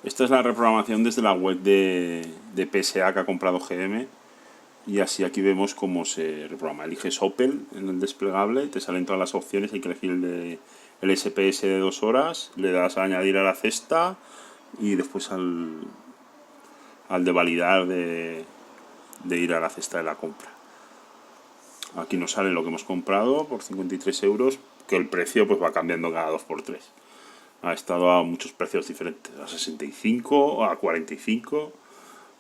Esta es la reprogramación desde la web de PSA que ha comprado GM. Y así aquí vemos cómo se reprograma. Eliges Opel en el desplegable, te salen todas las opciones, hay que elegir el SPS de 2 horas, le das a añadir a la cesta y después al de validar de ir a la cesta de la compra. Aquí nos sale lo que hemos comprado por 53 euros, que el precio pues va cambiando cada 2x3. Ha estado a muchos precios diferentes, a 65, a 45,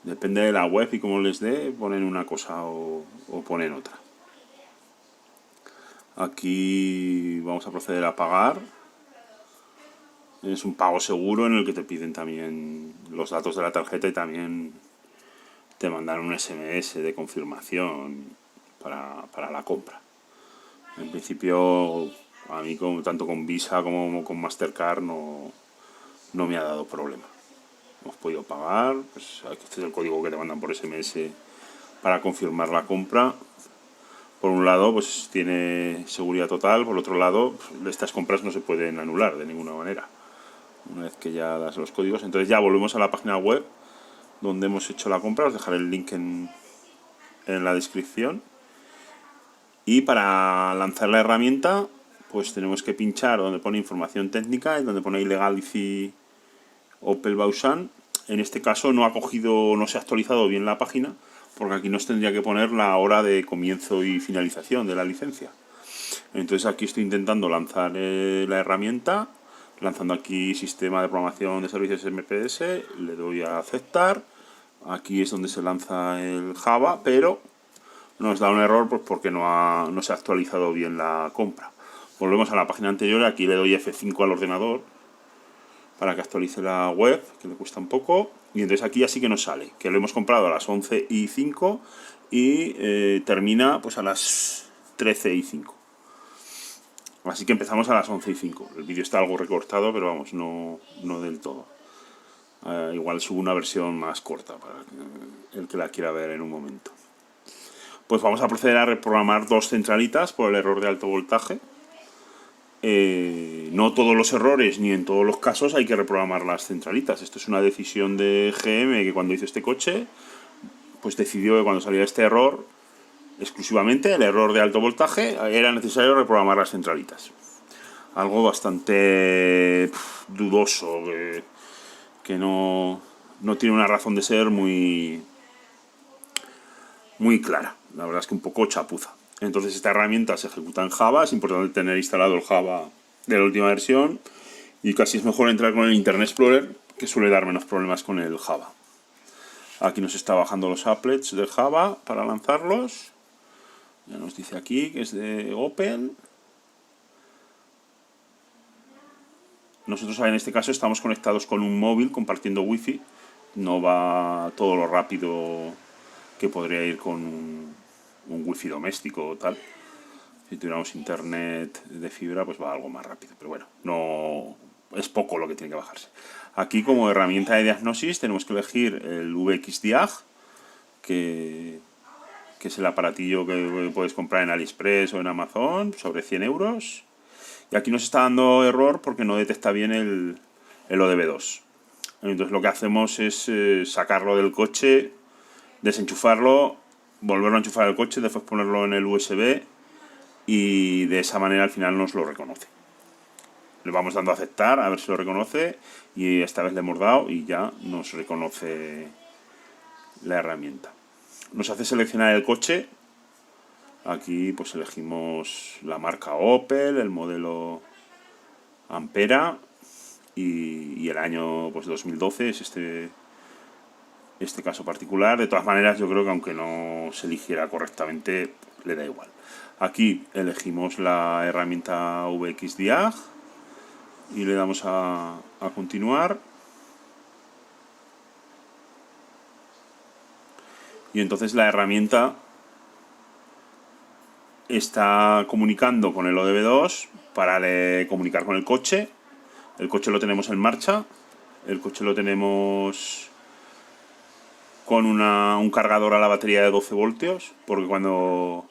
depende de la web y cómo les dé, ponen una cosa o ponen otra. Aquí vamos a proceder a pagar. Es un pago seguro en el que te piden también los datos de la tarjeta y también te mandan un SMS de confirmación para la compra. En principio, a mí tanto con Visa como con Mastercard no me ha dado problema. Hemos podido pagar, pues este es el código que te mandan por SMS para confirmar la compra. Por un lado, pues tiene seguridad total, por otro lado, estas compras no se pueden anular de ninguna manera. Una vez que ya das los códigos, entonces ya volvemos a la página web donde hemos hecho la compra. Os dejaré el link en la descripción. Y para lanzar la herramienta, pues tenemos que pinchar donde pone información técnica y donde pone Illegality Opel Bausan. En este caso no se ha actualizado bien la página, porque aquí nos tendría que poner la hora de comienzo y finalización de la licencia. Entonces aquí estoy intentando lanzar la herramienta, lanzando aquí sistema de programación de servicios MPS, le doy a aceptar. Aquí es donde se lanza el Java, pero nos da un error pues porque no se ha actualizado bien la compra. Volvemos a la página anterior, aquí le doy F5 al ordenador para que actualice la web, que le cuesta un poco, y entonces aquí así que nos sale, que lo hemos comprado a las 11:05 y termina pues a las 13:05. Así que empezamos a las 11:05. El vídeo está algo recortado, pero vamos, no del todo. Igual subo una versión más corta para el que la quiera ver en un momento. Pues vamos a proceder a reprogramar dos centralitas por el error de alto voltaje. No todos los errores ni en todos los casos hay que reprogramar las centralitas. Esto es una decisión de GM que cuando hizo este coche, pues decidió que cuando salía este error, exclusivamente el error de alto voltaje, era necesario reprogramar las centralitas. Algo bastante dudoso, que no tiene una razón de ser muy clara. La verdad es que un poco chapuza. Entonces esta herramienta se ejecuta en Java. Es importante tener instalado el Java de la última versión. Y casi es mejor entrar con el Internet Explorer, que suele dar menos problemas con el Java. Aquí nos está bajando los applets del Java para lanzarlos. Ya nos dice aquí que es de Opel. Nosotros en este caso estamos conectados con un móvil compartiendo wifi. No va todo lo rápido que podría ir con un wifi doméstico o tal. Si tuviéramos internet de fibra, pues va algo más rápido. Pero bueno, no es poco lo que tiene que bajarse. Aquí como herramienta de diagnosis tenemos que elegir el VXDiag, que es el aparatillo que puedes comprar en AliExpress o en Amazon, sobre 100 euros. Y aquí nos está dando error porque no detecta bien el ODB2. Entonces lo que hacemos es sacarlo del coche, desenchufarlo, volverlo a enchufar al coche, después ponerlo en el USB y de esa manera al final nos lo reconoce. Le vamos dando a aceptar a ver si lo reconoce y esta vez le hemos dado y ya nos reconoce la herramienta. Nos hace seleccionar el coche. Aquí pues elegimos la marca Opel, el modelo Ampera y el año pues 2012 es este caso particular. De todas maneras yo creo que aunque no se eligiera correctamente le da igual. Aquí elegimos la herramienta VXDiag y le damos a continuar. Y entonces la herramienta está comunicando con el ODB2 para comunicar con el coche. El coche lo tenemos en marcha. El coche lo tenemos con un cargador a la batería de 12 voltios, porque cuando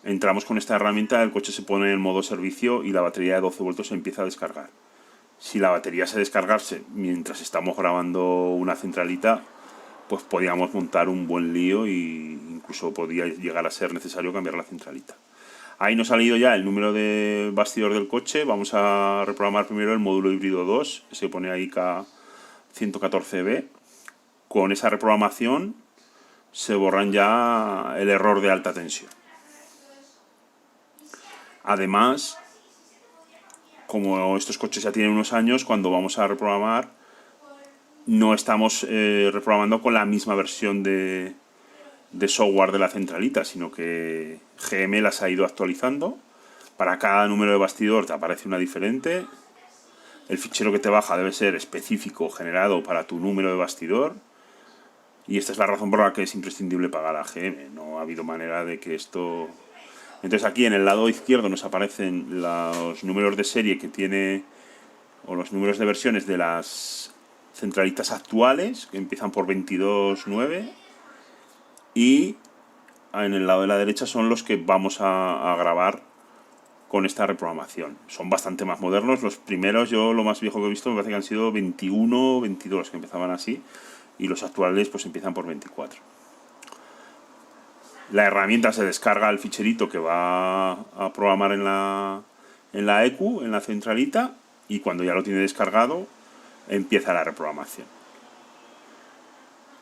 entramos con esta herramienta el coche se pone en modo servicio y la batería de 12 voltios se empieza a descargar. si la batería se descargase mientras estamos grabando una centralita, pues podíamos montar un buen lío y incluso podía llegar a ser necesario cambiar la centralita. Ahí nos ha salido ya el número de bastidor del coche. Vamos a reprogramar primero el módulo híbrido 2, que se pone ahí K114B. Con esa reprogramación se borran ya el error de alta tensión. Además, como estos coches ya tienen unos años, cuando vamos a reprogramar, no estamos reprogramando con la misma versión de software de la centralita, sino que GM las ha ido actualizando. Para cada número de bastidor te aparece una diferente. El fichero que te baja debe ser específico, generado para tu número de bastidor. Y esta es la razón por la que es imprescindible pagar a GM. No ha habido manera de que esto... Entonces aquí en el lado izquierdo nos aparecen los números de serie que tiene, o los números de versiones de las centralitas actuales, que empiezan por 22.9, y en el lado de la derecha son los que vamos a grabar con esta reprogramación. Son bastante más modernos. Los primeros, yo lo más viejo que he visto me parece que han sido 21, 22, que empezaban así, y los actuales pues empiezan por 24. La herramienta se descarga el ficherito que va a programar en la EQ, en la centralita, y cuando ya lo tiene descargado empieza la reprogramación.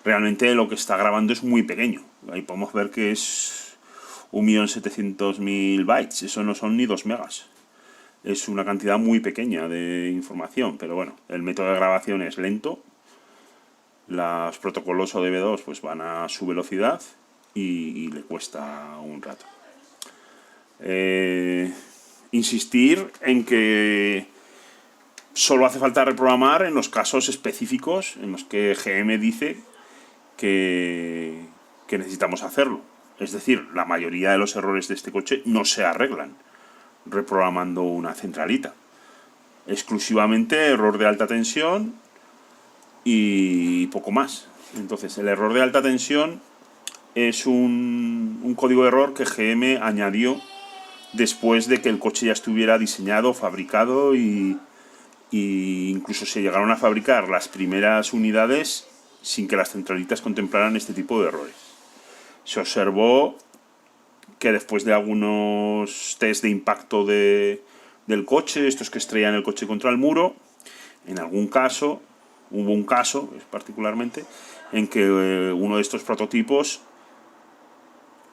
Realmente lo que está grabando es muy pequeño. Ahí podemos ver que es 1.700.000 bytes. Eso no son ni 2 megas. Es una cantidad muy pequeña de información. Pero bueno, el método de grabación es lento. Los protocolos ODB2 pues van a su velocidad y le cuesta un rato. Insistir en que solo hace falta reprogramar en los casos específicos en los que GM dice que necesitamos hacerlo. Es decir, la mayoría de los errores de este coche no se arreglan reprogramando una centralita. Exclusivamente error de alta tensión y poco más. Entonces, el error de alta tensión es un código de error que GM añadió después de que el coche ya estuviera diseñado, fabricado y incluso se llegaron a fabricar las primeras unidades sin que las centralitas contemplaran este tipo de errores. Se observó que después de algunos test de impacto del coche, estos que estrellan el coche contra el muro, en algún caso, hubo un caso particularmente, en que uno de estos prototipos,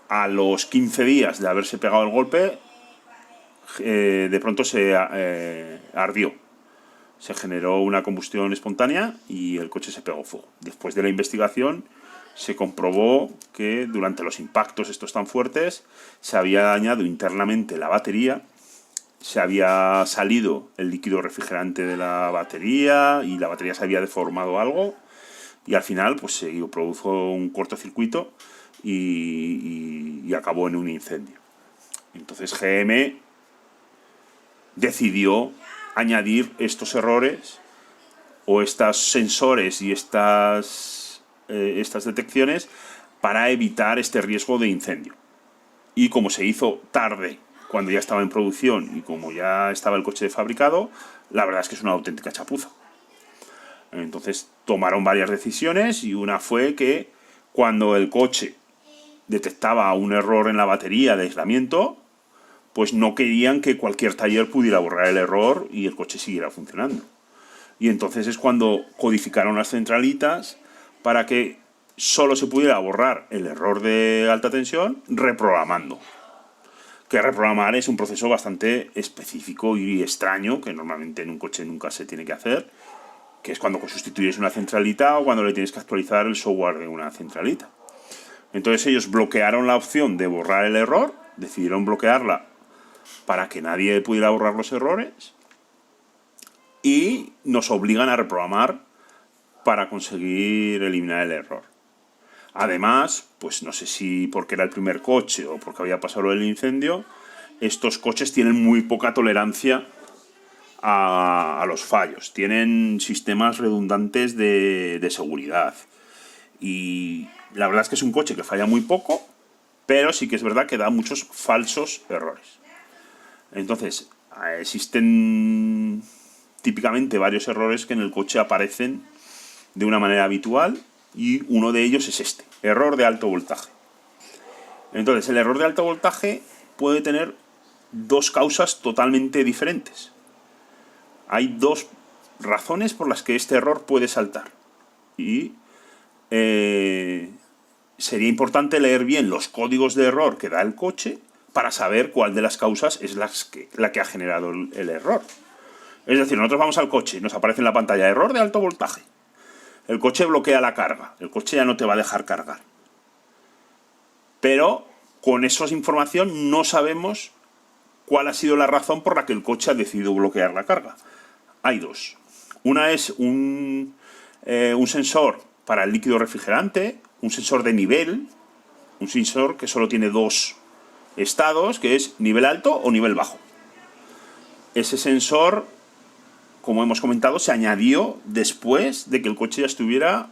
a los 15 días de haberse pegado el golpe, de pronto se ardió. Se generó una combustión espontánea y el coche se pegó fuego. Después de la investigación se comprobó que durante los impactos estos tan fuertes se había dañado internamente la batería, se había salido el líquido refrigerante de la batería y la batería se había deformado algo y al final pues se produjo un cortocircuito y acabó en un incendio. Entonces GM decidió añadir estos errores o estos sensores y estas detecciones para evitar este riesgo de incendio. Y como se hizo tarde, cuando ya estaba en producción y como ya estaba el coche fabricado, la verdad es que es una auténtica chapuza. Entonces tomaron varias decisiones y una fue que cuando el coche detectaba un error en la batería de aislamiento, pues no querían que cualquier taller pudiera borrar el error y el coche siguiera funcionando. Y entonces es cuando codificaron las centralitas para que solo se pudiera borrar el error de alta tensión reprogramando. Que reprogramar es un proceso bastante específico y extraño, que normalmente en un coche nunca se tiene que hacer, que es cuando sustituyes una centralita o cuando le tienes que actualizar el software de una centralita. Entonces ellos bloquearon la opción de borrar el error, decidieron bloquearla para que nadie pudiera borrar los errores y nos obligan a reprogramar para conseguir eliminar el error. Además, pues no sé si porque era el primer coche o porque había pasado el incendio, estos coches tienen muy poca tolerancia a los fallos. Tienen sistemas redundantes de seguridad. Y la verdad es que es un coche que falla muy poco, pero sí que es verdad que da muchos falsos errores. Entonces, existen típicamente varios errores que en el coche aparecen de una manera habitual, y uno de ellos es este, error de alto voltaje. Entonces, el error de alto voltaje puede tener dos causas totalmente diferentes. Hay dos razones por las que este error puede saltar. Y sería importante leer bien los códigos de error que da el coche para saber cuál de las causas es la que ha generado el error. Es decir, nosotros vamos al coche y nos aparece en la pantalla error de alto voltaje. El coche bloquea la carga. El coche ya no te va a dejar cargar. Pero con esa información no sabemos cuál ha sido la razón por la que el coche ha decidido bloquear la carga. Hay dos. Una es un sensor para el líquido refrigerante, un sensor de nivel, un sensor que solo tiene dos estados, que es nivel alto o nivel bajo. Ese sensor, como hemos comentado, se añadió después de que el coche ya estuviera,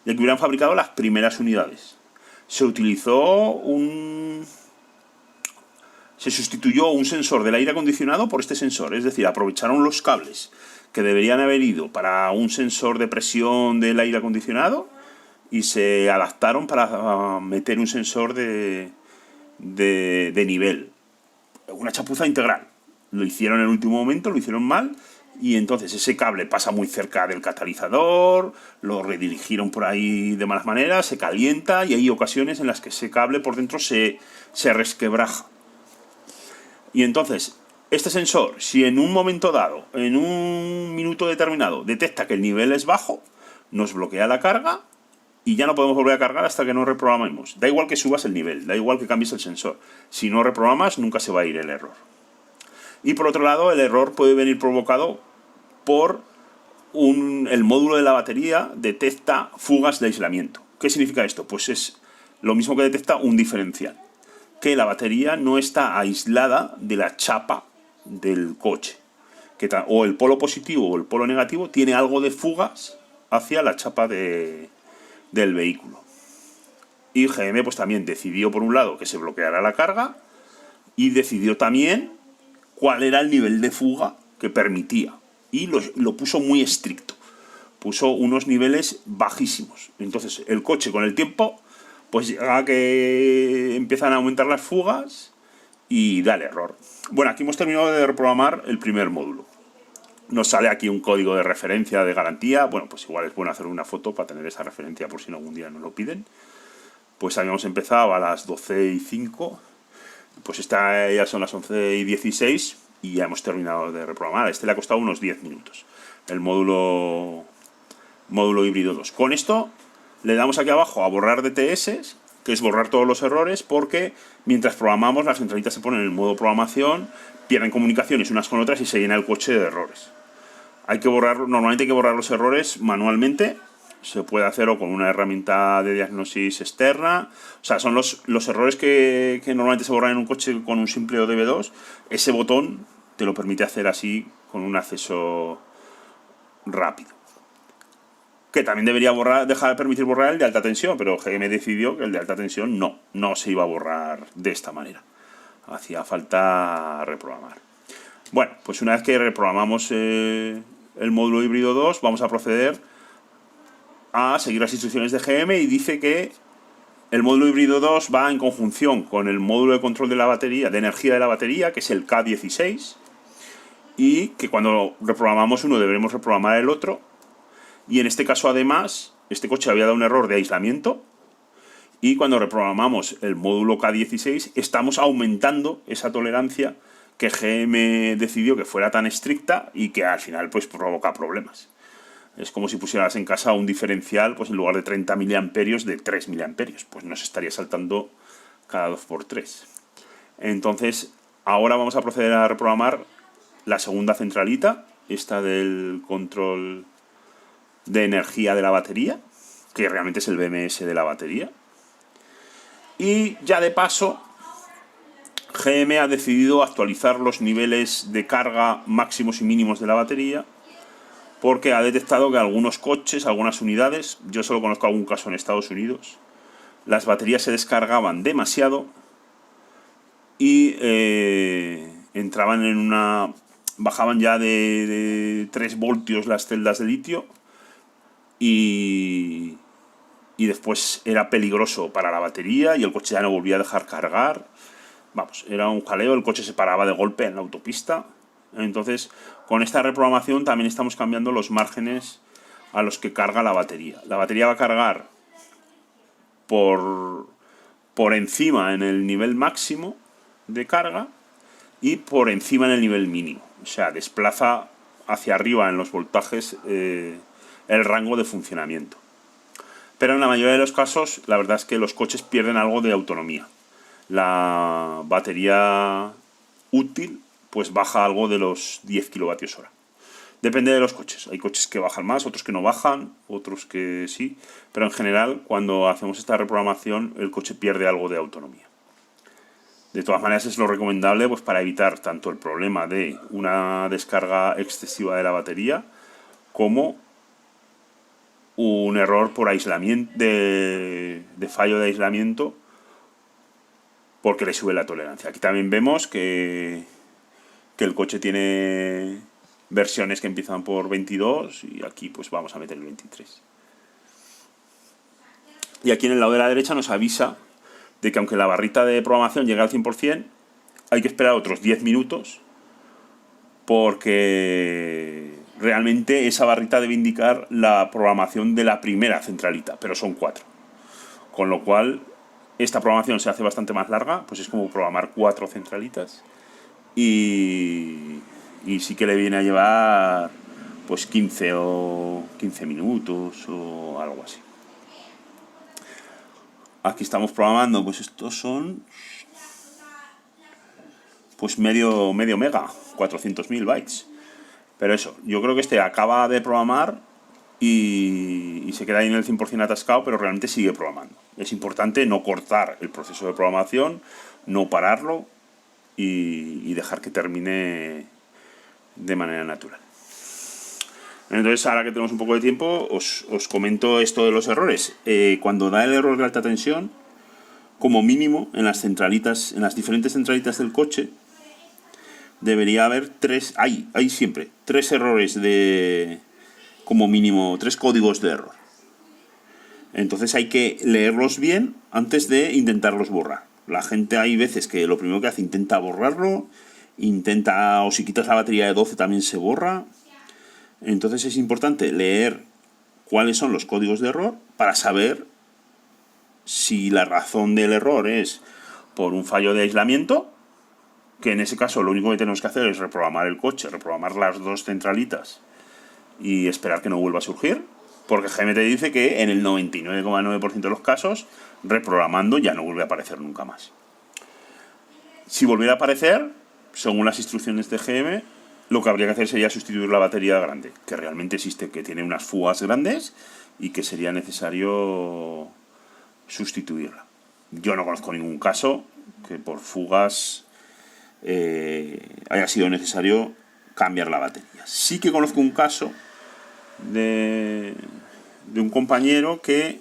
de que hubieran fabricado las primeras unidades. Se sustituyó un sensor del aire acondicionado por este sensor, es decir, aprovecharon los cables que deberían haber ido para un sensor de presión del aire acondicionado y se adaptaron para meter un sensor de nivel. Una chapuza integral. Lo hicieron en el último momento, lo hicieron mal, y entonces ese cable pasa muy cerca del catalizador, lo redirigieron por ahí de malas maneras, se calienta, y hay ocasiones en las que ese cable por dentro se resquebraja. Y entonces, este sensor, si en un momento dado, en un minuto determinado, detecta que el nivel es bajo, nos bloquea la carga y ya no podemos volver a cargar hasta que no reprogramemos. Da igual que subas el nivel, da igual que cambies el sensor. Si no reprogramas, nunca se va a ir el error. Y por otro lado, el error puede venir provocado por el módulo de la batería detecta fugas de aislamiento. ¿Qué significa esto? Pues es lo mismo que detecta un diferencial. Que la batería no está aislada de la chapa del coche. O el polo positivo o el polo negativo tiene algo de fugas hacia la chapa del vehículo. Y GM pues también decidió, por un lado, que se bloqueara la carga, y decidió también cuál era el nivel de fuga que permitía. Y lo puso muy estricto. Puso unos niveles bajísimos. Entonces el coche con el tiempo pues llega a que empiezan a aumentar las fugas y da el error. Bueno, aquí hemos terminado de reprogramar el primer módulo. Nos sale aquí un código de referencia de garantía. Bueno, pues igual es bueno hacer una foto para tener esa referencia por si algún día nos lo piden. Pues habíamos empezado a las 12:05. Pues ya son las 11:16 y ya hemos terminado de reprogramar. Este le ha costado unos 10 minutos. El módulo híbrido 2. Con esto le damos aquí abajo a borrar DTS, que es borrar todos los errores, porque mientras programamos las centralitas se ponen en el modo programación, pierden comunicaciones unas con otras y se llena el coche de errores. Normalmente hay que borrar los errores manualmente. Se puede hacerlo con una herramienta de diagnosis externa. O sea, son los errores que normalmente se borran en un coche con un simple ODB2. Ese botón te lo permite hacer así con un acceso rápido. Que también debería permitir borrar el de alta tensión, pero GM decidió que el de alta tensión no se iba a borrar de esta manera. Hacía falta reprogramar. Bueno, pues una vez que reprogramamos el módulo híbrido 2, vamos a proceder a seguir las instrucciones de GM, y dice que el módulo híbrido 2 va en conjunción con el módulo de control de la batería, de energía de la batería, que es el K16, y que cuando reprogramamos uno deberemos reprogramar el otro. Y en este caso, además, este coche había dado un error de aislamiento, y cuando reprogramamos el módulo K16 estamos aumentando esa tolerancia que GM decidió que fuera tan estricta y que al final pues provoca problemas. Es como si pusieras en casa un diferencial, pues en lugar de 30 miliamperios, de 3 miliamperios. Pues nos estaría saltando cada 2×3. Entonces, ahora vamos a proceder a reprogramar la segunda centralita, esta del control de energía de la batería, que realmente es el BMS de la batería. Y ya de paso, GM ha decidido actualizar los niveles de carga máximos y mínimos de la batería, porque ha detectado que algunos coches, algunas unidades, yo solo conozco algún caso en Estados Unidos, las baterías se descargaban demasiado y entraban en una bajaban ya de 3 voltios las celdas de litio y después era peligroso para la batería y el coche ya no volvía a dejar cargar. Vamos, era un jaleo, el coche se paraba de golpe en la autopista. Entonces, con esta reprogramación también estamos cambiando los márgenes a los que carga la batería. La batería va a cargar por encima en el nivel máximo de carga y por encima en el nivel mínimo. O sea, desplaza hacia arriba en los voltajes el rango de funcionamiento. Pero en la mayoría de los casos, la verdad es que los coches pierden algo de autonomía. La batería útil pues baja algo de los 10 kilovatios hora. Depende de los coches. Hay coches que bajan más, otros que no bajan, otros que sí. Pero en general, cuando hacemos esta reprogramación, el coche pierde algo de autonomía. De todas maneras, es lo recomendable pues, para evitar tanto el problema de una descarga excesiva de la batería como un error por aislamiento de fallo de aislamiento porque le sube la tolerancia. Aquí también vemos que el coche tiene versiones que empiezan por 22 y aquí pues vamos a meter el 23. Y aquí en el lado de la derecha nos avisa de que aunque la barrita de programación llegue al 100%, hay que esperar otros 10 minutos porque realmente esa barrita debe indicar la programación de la primera centralita, pero son 4. Con lo cual, esta programación se hace bastante más larga, pues es como programar 4 centralitas y sí que le viene a llevar pues 15 minutos o algo así. Aquí estamos programando, pues estos son pues medio mega, 400.000 bytes. Pero eso, yo creo que este acaba de programar y se queda ahí en el 100% atascado, pero realmente sigue programando. Es importante no cortar el proceso de programación, no pararlo y dejar que termine de manera natural. Entonces, ahora que tenemos un poco de tiempo, os comento esto de los errores. Cuando da el error de alta tensión, como mínimo, en las centralitas, en las diferentes centralitas del coche, debería haber 3, hay siempre 3 errores como mínimo 3 códigos de error. Entonces hay que leerlos bien antes de intentarlos borrar. La gente hay veces que lo primero que hace intenta borrarlo, o si quitas la batería de 12 también se borra. Entonces es importante leer cuáles son los códigos de error para saber si la razón del error es por un fallo de aislamiento, que en ese caso lo único que tenemos que hacer es reprogramar el coche, reprogramar las 2 centralitas y esperar que no vuelva a surgir, porque GMT dice que en el 99,9% de los casos reprogramando ya no vuelve a aparecer nunca más. Si volviera a aparecer, según las instrucciones de GM, lo que habría que hacer sería sustituir la batería grande, que realmente existe, que tiene unas fugas grandes y que sería necesario sustituirla. Yo no conozco ningún caso que por fugas haya sido necesario cambiar la batería. Sí que conozco un caso de un compañero que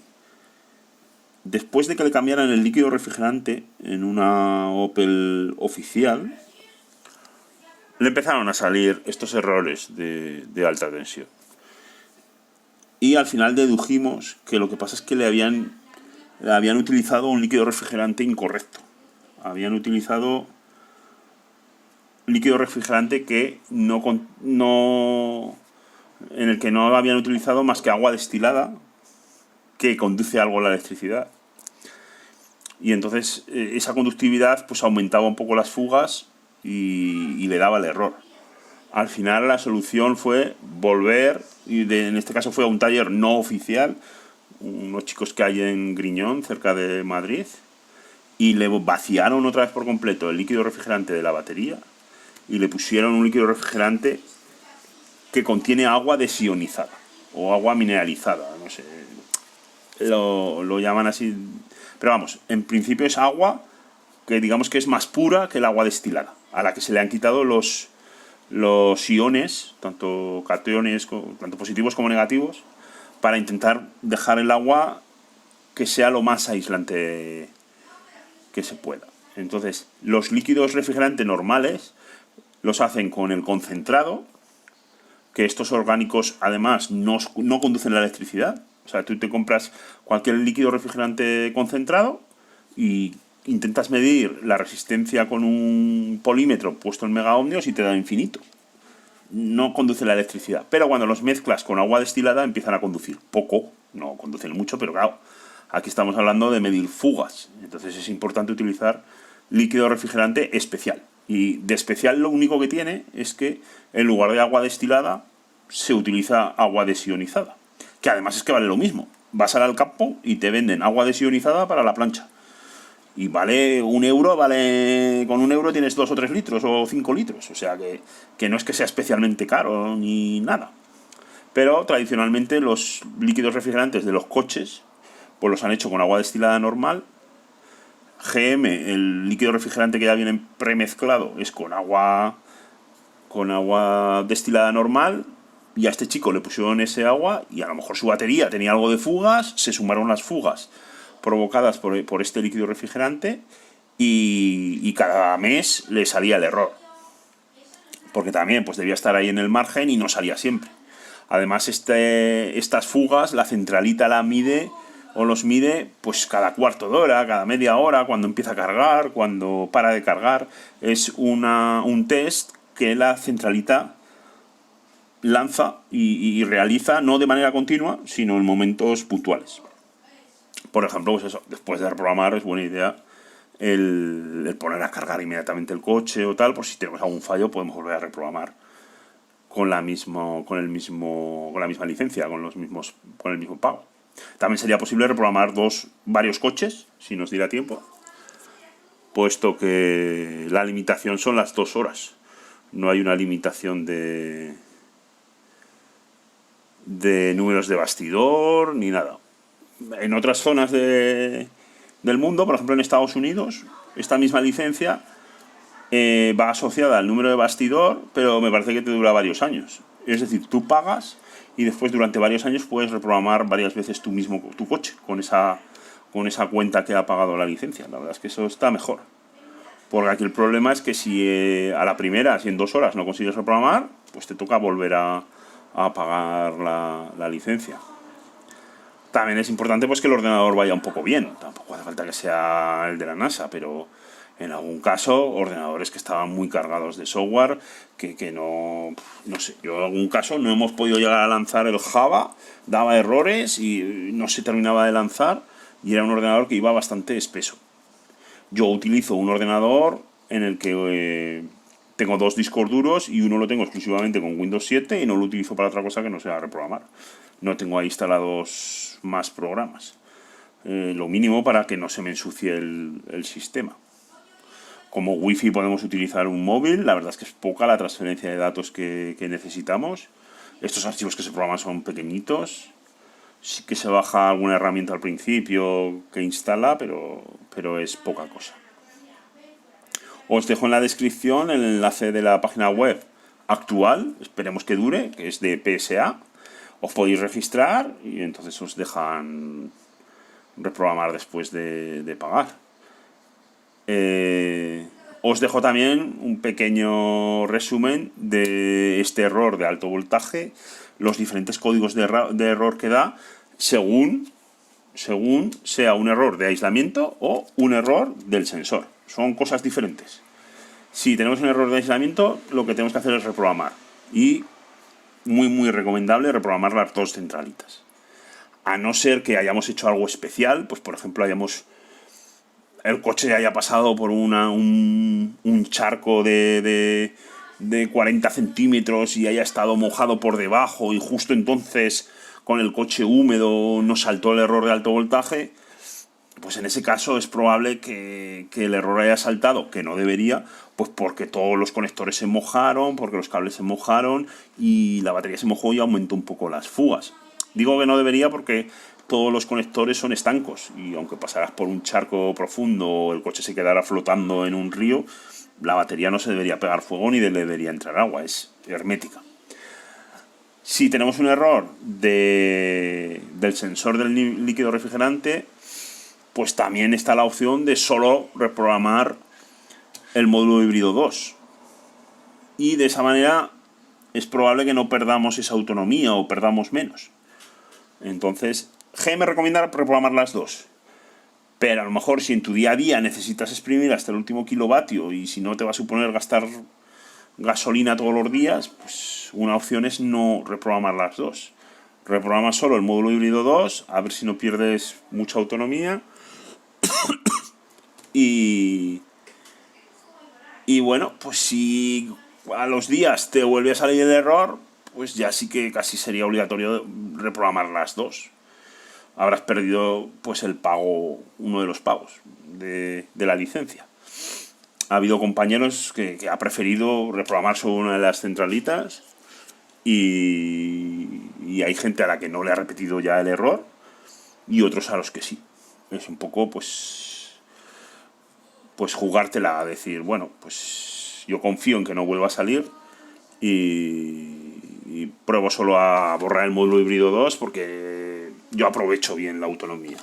después de que le cambiaran el líquido refrigerante en una Opel oficial, le empezaron a salir estos errores de alta tensión. Y al final dedujimos que lo que pasa es que le habían utilizado un líquido refrigerante incorrecto. Habían utilizado líquido refrigerante que en el que no habían utilizado más que agua destilada, que conduce algo a la electricidad. Y entonces esa conductividad pues aumentaba un poco las fugas y le daba el error. Al final la solución fue volver, en este caso fue a un taller no oficial, unos chicos que hay en Griñón, cerca de Madrid, y le vaciaron otra vez por completo el líquido refrigerante de la batería y le pusieron un líquido refrigerante que contiene agua desionizada o agua mineralizada, no sé, lo llaman así, pero vamos, en principio es agua que digamos que es más pura que el agua destilada, a la que se le han quitado los iones, tanto cationes, tanto positivos como negativos, para intentar dejar el agua que sea lo más aislante que se pueda. Entonces, los líquidos refrigerantes normales los hacen con el concentrado, que estos orgánicos además no conducen la electricidad. O sea, tú te compras cualquier líquido refrigerante concentrado y intentas medir la resistencia con un polímetro puesto en megaohmios y te da infinito. No conduce la electricidad. Pero cuando los mezclas con agua destilada empiezan a conducir. Poco, no conducen mucho, pero claro, aquí estamos hablando de medir fugas. Entonces es importante utilizar líquido refrigerante especial. Y de especial lo único que tiene es que en lugar de agua destilada se utiliza agua desionizada. Que además es que vale lo mismo. Vas al campo y te venden agua desionizada para la plancha. Y vale €1, con €1 tienes 2 o 3 litros o 5 litros. O sea que no es que sea especialmente caro ni nada. Pero tradicionalmente los líquidos refrigerantes de los coches pues los han hecho con agua destilada normal. GM, el líquido refrigerante que ya viene premezclado es con agua destilada normal. Y a este chico le pusieron ese agua y a lo mejor su batería tenía algo de fugas, se sumaron las fugas provocadas por este líquido refrigerante y cada mes le salía el error. Porque también pues debía estar ahí en el margen y no salía siempre. Además, estas fugas, la centralita los mide pues cada cuarto de hora, cada media hora, cuando empieza a cargar, cuando para de cargar. Es un test que la centralita lanza y realiza no de manera continua, sino en momentos puntuales. Por ejemplo, pues eso, después de reprogramar es buena idea el poner a cargar inmediatamente el coche o tal, por si tenemos algún fallo podemos volver a reprogramar con la misma licencia, con el mismo pago. También sería posible reprogramar varios coches, si nos diera tiempo, puesto que la limitación son las 2 horas. No hay una limitación de números de bastidor ni nada. En otras zonas del mundo, por ejemplo en Estados Unidos, esta misma licencia va asociada al número de bastidor, pero me parece que te dura varios años. Es decir, tú pagas y después durante varios años puedes reprogramar varias veces tu coche con esa cuenta que ha pagado la licencia. La verdad es que eso está mejor. Porque aquí el problema es que si a la primera, si en 2 horas no consigues reprogramar, pues te toca volver a pagar la licencia. También es importante pues que el ordenador vaya un poco bien. Tampoco hace falta que sea el de la NASA, pero en algún caso ordenadores que estaban muy cargados de software que no sé, yo en algún caso no hemos podido llegar a lanzar el Java, daba errores y no se terminaba de lanzar y era un ordenador que iba bastante espeso. Yo utilizo un ordenador en el que tengo 2 discos duros y uno lo tengo exclusivamente con Windows 7 y no lo utilizo para otra cosa que no sea reprogramar. No tengo ahí instalados más programas. Lo mínimo para que no se me ensucie el sistema. Como Wi-Fi podemos utilizar un móvil, la verdad es que es poca la transferencia de datos que necesitamos. Estos archivos que se programan son pequeñitos. Sí que se baja alguna herramienta al principio que instala, pero es poca cosa. Os dejo en la descripción el enlace de la página web actual, esperemos que dure, que es de PSA. Os podéis registrar y entonces os dejan reprogramar después de pagar. Os dejo también un pequeño resumen de este error de alto voltaje, los diferentes códigos de error que da según sea un error de aislamiento o un error del sensor. Son cosas diferentes. Si tenemos un error de aislamiento, lo que tenemos que hacer es reprogramar. Y muy recomendable reprogramar las 2 centralitas. A no ser que hayamos hecho algo especial, pues por ejemplo el coche haya pasado por un charco de 40 centímetros y haya estado mojado por debajo y justo entonces con el coche húmedo nos saltó el error de alto voltaje, pues en ese caso es probable que el error haya saltado, que no debería, pues porque todos los conectores se mojaron, porque los cables se mojaron y la batería se mojó y aumentó un poco las fugas. Digo que no debería porque todos los conectores son estancos y aunque pasaras por un charco profundo o el coche se quedara flotando en un río, la batería no se debería pegar fuego ni debería entrar agua, es hermética. Si tenemos un error del sensor del líquido refrigerante, pues también está la opción de solo reprogramar el módulo híbrido 2 y de esa manera es probable que no perdamos esa autonomía o perdamos menos. Entonces, GM recomienda reprogramar las dos. Pero a lo mejor si en tu día a día necesitas exprimir hasta el último kilovatio y si no te va a suponer gastar gasolina todos los días, pues una opción es no reprogramar las dos. Reprograma solo el módulo híbrido 2, a ver si no pierdes mucha autonomía. Y bueno, pues si a los días te vuelve a salir el error, pues ya sí que casi sería obligatorio reprogramar las dos. Habrás perdido pues el pago, uno de los pagos de la licencia. Ha habido compañeros que ha preferido reprogramar solo una de las centralitas y hay gente a la que no le ha repetido ya el error y otros a los que sí. Es un poco pues jugártela a decir, bueno, pues yo confío en que no vuelva a salir y pruebo solo a borrar el módulo híbrido 2 porque yo aprovecho bien la autonomía.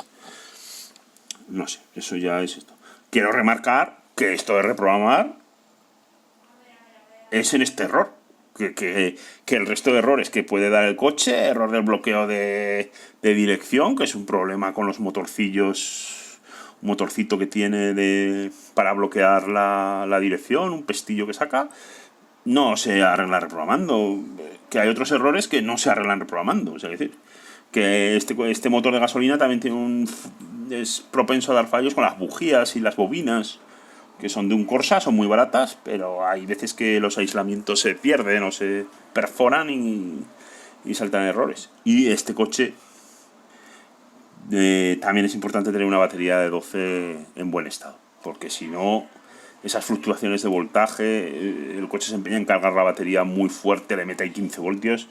No sé, eso ya es esto. Quiero remarcar que esto de reprogramar es en este error. Que el resto de errores que puede dar el coche, error del bloqueo de dirección, que es un problema con los motorcillos, un motorcito que tiene para bloquear la dirección, un pestillo que saca, no se arregla reprogramando. Que hay otros errores que no se arreglan reprogramando. Es decir, que este motor de gasolina también es propenso a dar fallos con las bujías y las bobinas, que son de un Corsa, son muy baratas, pero hay veces que los aislamientos se pierden o se perforan y saltan errores. Y este coche también es importante tener una batería de 12 en buen estado, porque si no, esas fluctuaciones de voltaje, el coche se empeña en cargar la batería muy fuerte, le mete ahí 15 voltios,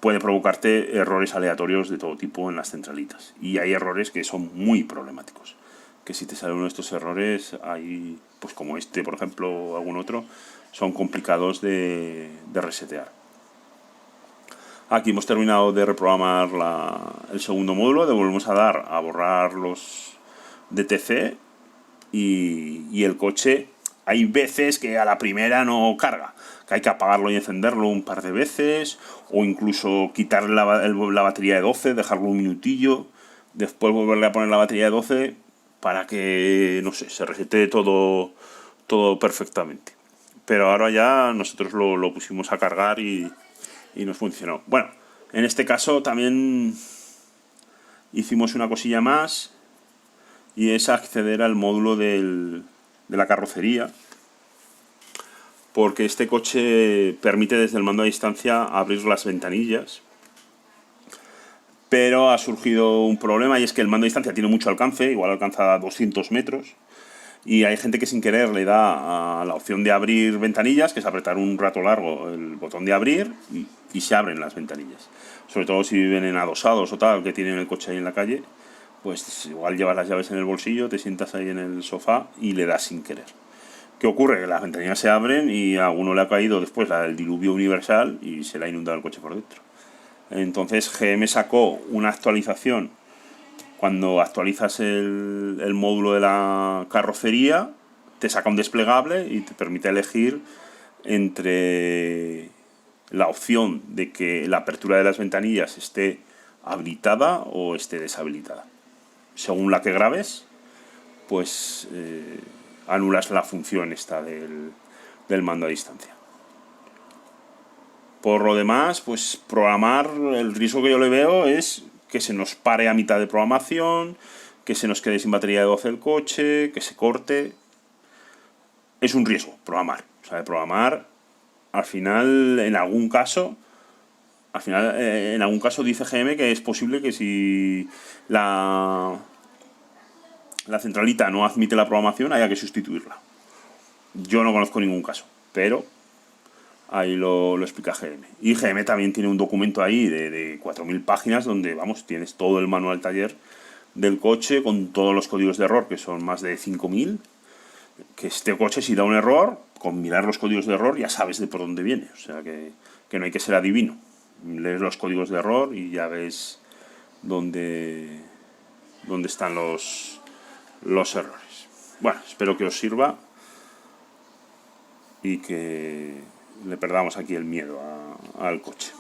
puede provocarte errores aleatorios de todo tipo en las centralitas. Y hay errores que son muy problemáticos. Que si te sale uno de estos errores, hay, pues como este, por ejemplo, o algún otro, son complicados de resetear. Aquí hemos terminado de reprogramar el segundo módulo, le volvemos a dar a borrar los DTC y el coche, hay veces que a la primera no carga, que hay que apagarlo y encenderlo un par de veces, o incluso quitarle la batería de 12, dejarlo un minutillo, después volverle a poner la batería de 12 para que, no sé, se resete todo perfectamente. Pero ahora ya nosotros lo pusimos a cargar y nos funcionó. Bueno, en este caso también hicimos una cosilla más y es acceder al módulo de la carrocería, porque este coche permite desde el mando a distancia abrir las ventanillas, pero ha surgido un problema y es que el mando a distancia tiene mucho alcance, igual alcanza 200 metros, y hay gente que sin querer le da a la opción de abrir ventanillas, que es apretar un rato largo el botón de abrir y se abren las ventanillas. Sobre todo si viven en adosados o tal, que tienen el coche ahí en la calle, pues igual llevas las llaves en el bolsillo, te sientas ahí en el sofá y le das sin querer. ¿Qué ocurre? Que las ventanillas se abren y a uno le ha caído después el diluvio universal y se le ha inundado el coche por dentro. Entonces GM sacó una actualización. Cuando actualizas el módulo de la carrocería, te saca un desplegable y te permite elegir entre la opción de que la apertura de las ventanillas esté habilitada o esté deshabilitada. Según la que grabes, pues anulas la función esta del mando a distancia. Por lo demás, pues programar, el riesgo que yo le veo es que se nos pare a mitad de programación, que se nos quede sin batería de 12 el coche, que se corte. Es un riesgo programar. O sea, de programar, al final, en algún caso dice GM que es posible que si la centralita no admite la programación haya que sustituirla. Yo no conozco ningún caso, pero ahí lo explica GM. Y GM también tiene un documento ahí de 4.000 páginas donde, vamos, tienes todo el manual taller del coche con todos los códigos de error, que son más de 5.000. Que este coche, si da un error, con mirar los códigos de error ya sabes de por dónde viene. O sea que no hay que ser adivino. Lees los códigos de error y ya ves dónde están los errores. Bueno, espero que os sirva y que le perdamos aquí el miedo al coche.